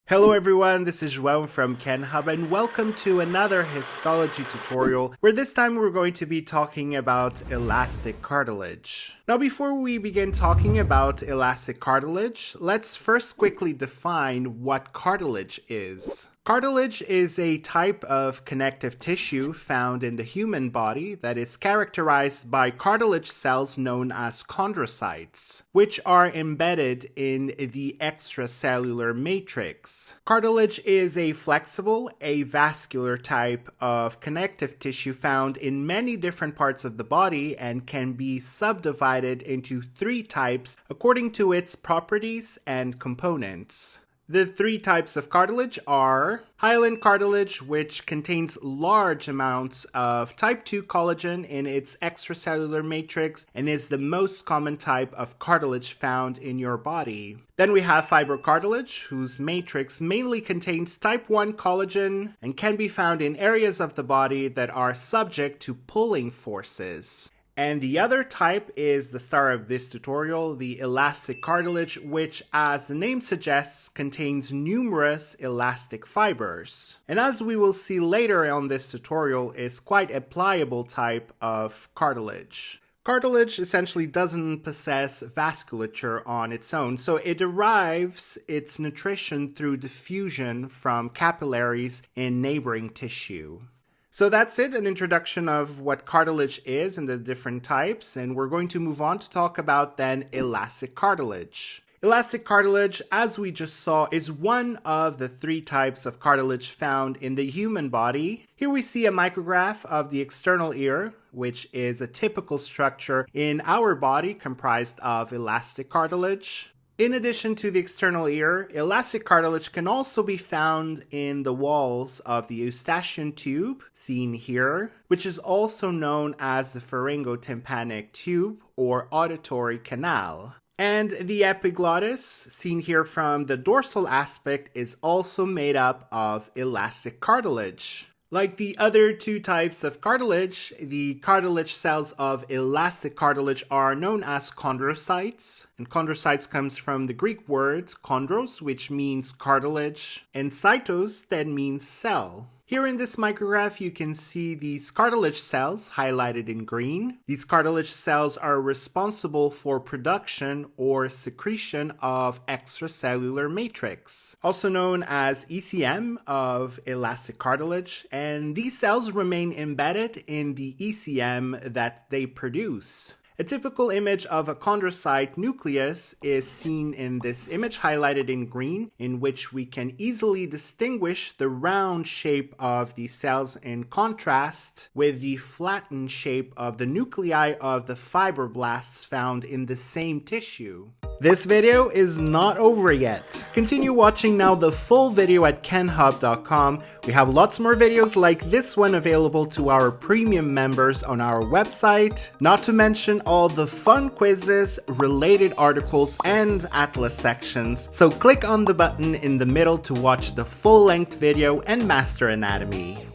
Hello everyone, this is João from Kenhub and welcome to another histology tutorial where this time we're going to be talking about elastic cartilage. Now before we begin talking about elastic cartilage, let's first quickly define what cartilage is. Cartilage is a type of connective tissue found in the human body that is characterized by cartilage cells known as chondrocytes, which are embedded in the extracellular matrix. Cartilage is a flexible, avascular type of connective tissue found in many different parts of the body and can be subdivided into three types according to its properties and components. The three types of cartilage are hyaline cartilage, which contains large amounts of type 2 collagen in its extracellular matrix and is the most common type of cartilage found in your body. Then we have fibrocartilage, whose matrix mainly contains type 1 collagen and can be found in areas of the body that are subject to pulling forces. And the other type is the star of this tutorial, the elastic cartilage, which, as the name suggests, contains numerous elastic fibers. And as we will see later on this tutorial, is quite a pliable type of cartilage. Cartilage essentially doesn't possess vasculature on its own, so it derives its nutrition through diffusion from capillaries in neighboring tissue. So that's it, an introduction of what cartilage is and the different types, and we're going to move on to talk about then elastic cartilage. Elastic cartilage, as we just saw, is one of the three types of cartilage found in the human body. Here we see a micrograph of the external ear, which is a typical structure in our body comprised of elastic cartilage. In addition to the external ear, elastic cartilage can also be found in the walls of the eustachian tube, seen here, which is also known as the pharyngotympanic tube or auditory canal. And the epiglottis, seen here from the dorsal aspect, is also made up of elastic cartilage. Like the other two types of cartilage, the cartilage cells of elastic cartilage are known as chondrocytes. And chondrocytes comes from the Greek word chondros, which means cartilage, and cytos, that means cell. Here in this micrograph, you can see these cartilage cells highlighted in green. These cartilage cells are responsible for production or secretion of extracellular matrix, also known as ECM of elastic cartilage, and these cells remain embedded in the ECM that they produce. A typical image of a chondrocyte nucleus is seen in this image highlighted in green, in which we can easily distinguish the round shape of the cells in contrast with the flattened shape of the nuclei of the fibroblasts found in the same tissue. This video is not over yet. Continue watching now the full video at kenhub.com. We have lots more videos like this one available to our premium members on our website, not to mention all the fun quizzes, related articles, and atlas sections. So click on the button in the middle to watch the full-length video and master anatomy.